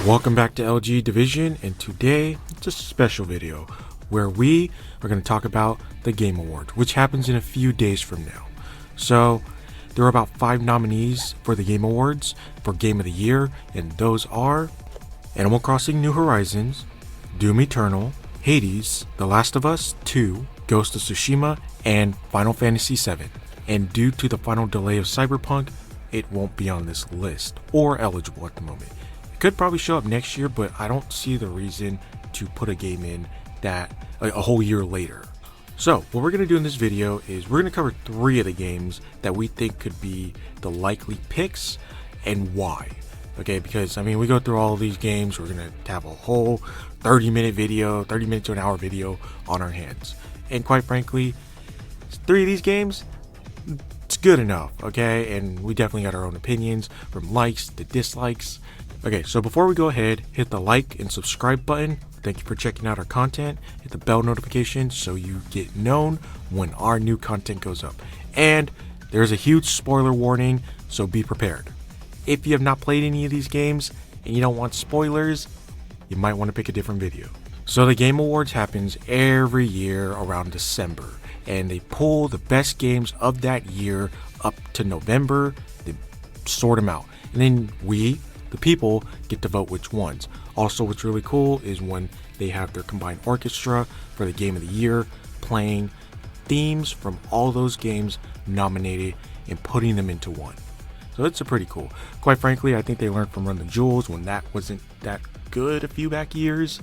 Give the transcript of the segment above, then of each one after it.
Welcome back to LG Division, and today it's a special video where we are going to talk about the Game Awards, which happens in a few days from now. So there are about 5 nominees for the Game Awards for Game of the Year, and those are Animal Crossing New Horizons, Doom Eternal, Hades, The Last of Us 2, Ghost of Tsushima, and Final Fantasy VII. And due to the final delay of Cyberpunk, it won't be on this list or eligible at the moment. Could probably show up next year, but I don't see the reason to put a game in that a whole year later. So what we're going to do in this video is we're going to cover 3 of the games that we think could be the likely picks and why. Okay, because I mean, we go through all of these games, we're going to have a whole 30-minute video, 30 minutes to an hour video on our hands. And quite frankly, 3 of these games, it's good enough, okay? And we definitely got our own opinions, from likes to dislikes. Okay, so before we go ahead, hit the like and subscribe button. Thank you for checking out our content. Hit the bell notification so you get known when our new content goes up. And there's a huge spoiler warning, so be prepared. If you have not played any of these games and you don't want spoilers, you might want to pick a different video. So the Game Awards happens every year around December, and they pull the best games of that year up to November, they sort them out. And then we, the people, get to vote which ones. Also, what's really cool is when they have their combined orchestra for the Game of the Year playing themes from all those games nominated and putting them into one. So it's a pretty cool. Quite frankly, I think they learned from Run the Jewels when that wasn't that good a few back years.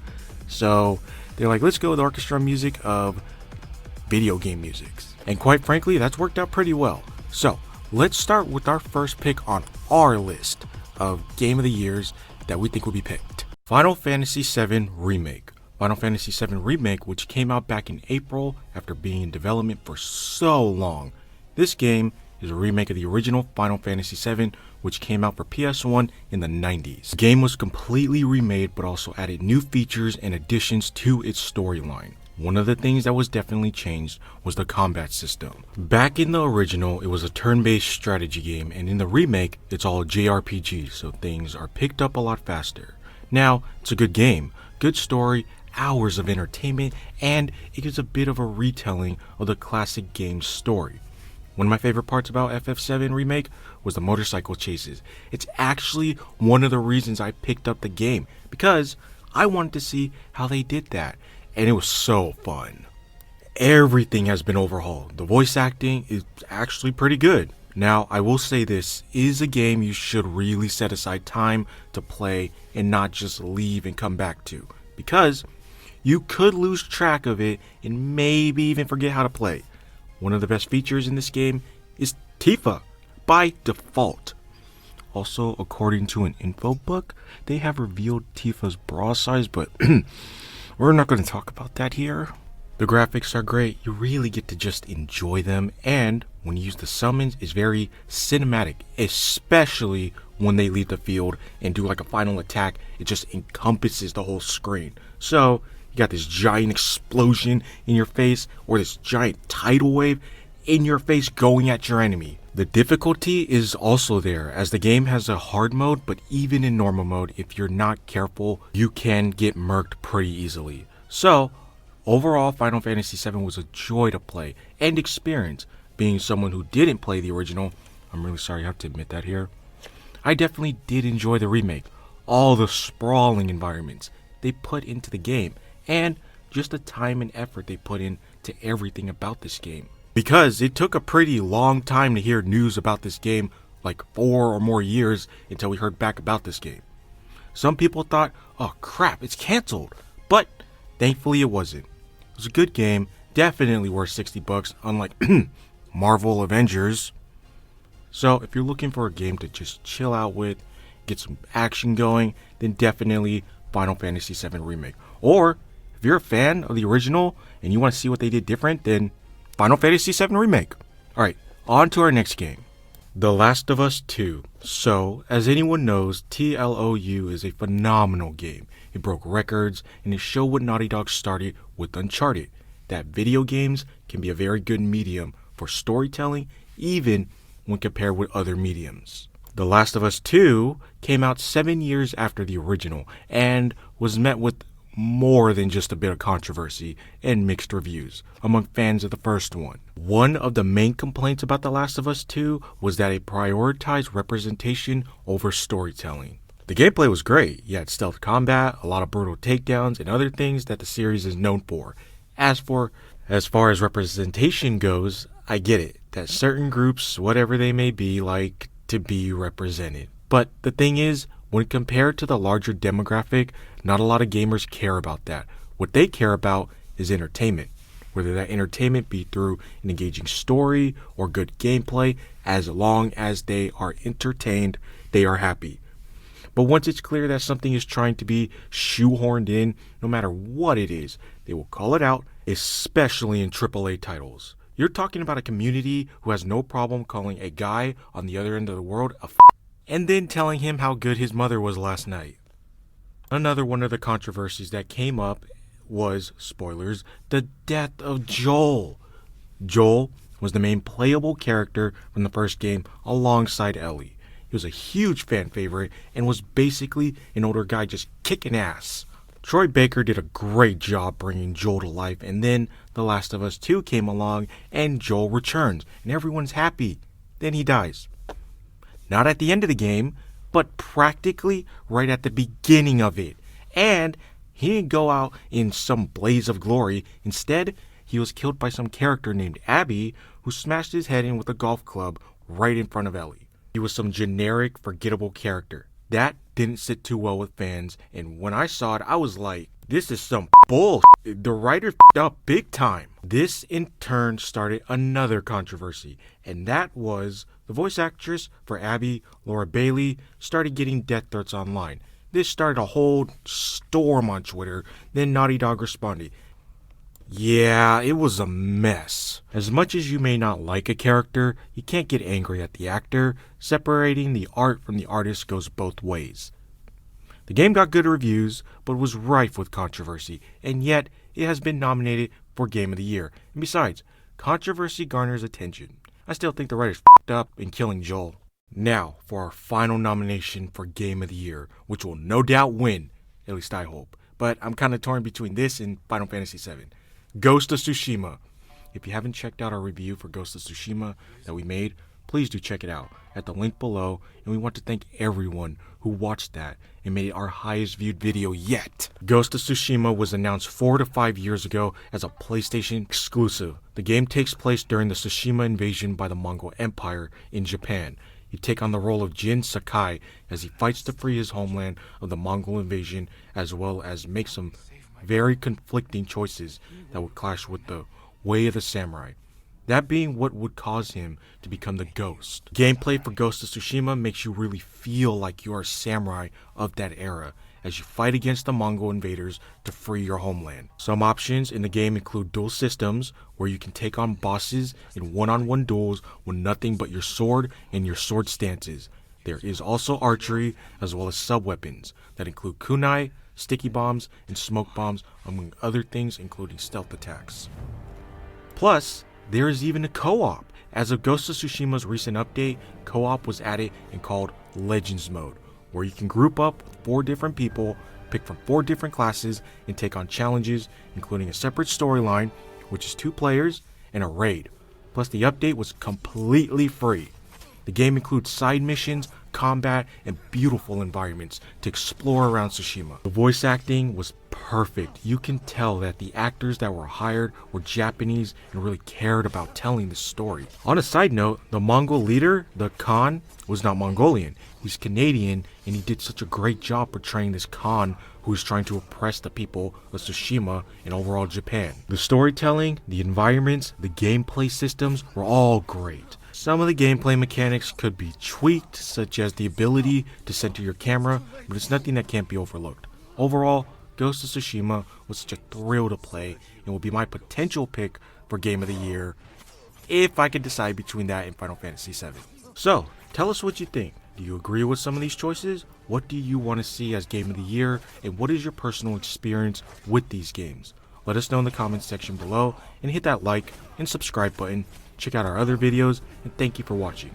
So they're like, let's go with orchestra music of video game musics. And quite frankly, that's worked out pretty well. So let's start with our first pick on our list of Game of the Years that we think will be picked. Final Fantasy VII Remake. Final Fantasy VII Remake, which came out back in April after being in development for so long. This game is a remake of the original Final Fantasy VII, which came out for PS1 in the 90s. The game was completely remade, but also added new features and additions to its storyline. One of the things that was definitely changed was the combat system. Back in the original, it was a turn-based strategy game, and in the remake, it's all JRPG, so things are picked up a lot faster. Now, it's a good game, good story, hours of entertainment, and it gives a bit of a retelling of the classic game's story. One of my favorite parts about FF7 Remake was the motorcycle chases. It's actually one of the reasons I picked up the game, because I wanted to see how they did that. And it was so fun. Everything has been overhauled. The voice acting is actually pretty good. Now, I will say this is a game you should really set aside time to play and not just leave and come back to, because you could lose track of it and maybe even forget how to play. One of the best features in this game is Tifa by default. Also, according to an info book, they have revealed Tifa's bra size, but we're not going to talk about that here. The graphics are great, you really get to just enjoy them, and when you use the summons, it's very cinematic, especially when they leave the field and do like a final attack. It just encompasses the whole screen. So you got this giant explosion in your face, or this giant tidal wave in your face going at your enemy. The difficulty is also there, as the game has a hard mode, but even in normal mode, if you're not careful, you can get murked pretty easily. So, overall, Final Fantasy VII was a joy to play and experience. Being someone who didn't play the original, I'm really sorry I have to admit that here, I definitely did enjoy the remake. All the sprawling environments they put into the game, and just the time and effort they put into everything about this game. Because it took a pretty long time to hear news about this game, like 4 or more years until we heard back about this game. Some people thought, oh crap, it's canceled. But thankfully it wasn't. It was a good game, definitely worth $60, unlike Marvel Avengers. So if you're looking for a game to just chill out with, get some action going, then definitely Final Fantasy VII Remake. Or if you're a fan of the original and you want to see what they did different, then Final Fantasy VII Remake. Alright, on to our next game. The Last of Us 2. So, as anyone knows, TLOU is a phenomenal game. It broke records, and it showed what Naughty Dog started with Uncharted, that video games can be a very good medium for storytelling, even when compared with other mediums. The Last of Us 2 came out 7 years after the original and was met with more than just a bit of controversy and mixed reviews among fans of the first one. One of the main complaints about The Last of Us 2 was that it prioritized representation over storytelling. The gameplay was great. You had stealth combat, a lot of brutal takedowns, and other things that the series is known for. As far as representation goes, I get it, that certain groups, whatever they may be, like to be represented. But the thing is, when compared to the larger demographic, not a lot of gamers care about that. What they care about is entertainment. Whether that entertainment be through an engaging story or good gameplay, as long as they are entertained, they are happy. But once it's clear that something is trying to be shoehorned in, no matter what it is, they will call it out, especially in AAA titles. You're talking about a community who has no problem calling a guy on the other end of the world a and then telling him how good his mother was last night. Another one of the controversies that came up was, spoilers, the death of Joel. Joel was the main playable character from the first game alongside Ellie. He was a huge fan favorite and was basically an older guy just kicking ass. Troy Baker did a great job bringing Joel to life, and then The Last of Us 2 came along and Joel returns and everyone's happy. Then he dies. Not at the end of the game, but practically right at the beginning of it. And he didn't go out in some blaze of glory. Instead, he was killed by some character named Abby who smashed his head in with a golf club right in front of Ellie. He was some generic, forgettable character. That didn't sit too well with fans, and when I saw it, I was like, this is some bull. The writer f***ed up big time. This in turn started another controversy, and that was the voice actress for Abby, Laura Bailey, started getting death threats online. This started a whole storm on Twitter. Then Naughty Dog responded. Yeah, it was a mess. As much as you may not like a character, you can't get angry at the actor. Separating the art from the artist goes both ways. The game got good reviews, but was rife with controversy, and yet it has been nominated for Game of the Year. And besides, controversy garners attention. I still think the writers f***ed up in killing Joel. Now, for our final nomination for Game of the Year, which will no doubt win, at least I hope. But I'm kind of torn between this and Final Fantasy VII. Ghost of Tsushima. If you haven't checked out our review for Ghost of Tsushima that we made, please do check it out at the link below, and we want to thank everyone who watched that and made it our highest viewed video yet. Ghost of Tsushima was announced 4 to 5 years ago as a PlayStation exclusive. The game takes place during the Tsushima invasion by the Mongol Empire in Japan. You take on the role of Jin Sakai as he fights to free his homeland of the Mongol invasion, as well as make some very conflicting choices that would clash with the way of the samurai. That being what would cause him to become the ghost. Gameplay for Ghost of Tsushima makes you really feel like you are a samurai of that era as you fight against the Mongol invaders to free your homeland. Some options in the game include duel systems, where you can take on bosses in one-on-one duels with nothing but your sword and your sword stances. There is also archery, as well as sub-weapons that include kunai, sticky bombs, and smoke bombs, among other things including stealth attacks. Plus, there is even a co-op. As of Ghost of Tsushima's recent update, co-op was added and called Legends Mode, where you can group up with 4 different people, pick from 4 different classes, and take on challenges, including a separate storyline, which is 2 players, and a raid. Plus, the update was completely free. The game includes side missions, combat, and beautiful environments to explore around Tsushima. The voice acting was perfect. You can tell that the actors that were hired were Japanese and really cared about telling the story. On a side note, the Mongol leader, the Khan, was not Mongolian. He's Canadian, and he did such a great job portraying this Khan who is trying to oppress the people of Tsushima and overall Japan. The storytelling, the environments, the gameplay systems were all great. Some of the gameplay mechanics could be tweaked, such as the ability to center your camera, but it's nothing that can't be overlooked. Overall, Ghost of Tsushima was such a thrill to play and will be my potential pick for Game of the Year if I could decide between that and Final Fantasy VII. So, tell us what you think. Do you agree with some of these choices? What do you want to see as Game of the Year, and what is your personal experience with these games? Let us know in the comments section below, and hit that like and subscribe button. Check out our other videos, and thank you for watching.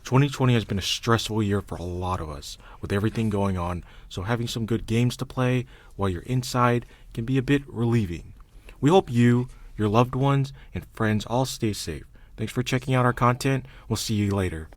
2020 has been a stressful year for a lot of us, with everything going on, so having some good games to play while you're inside can be a bit relieving. We hope you, your loved ones, and friends all stay safe. Thanks for checking out our content. We'll see you later.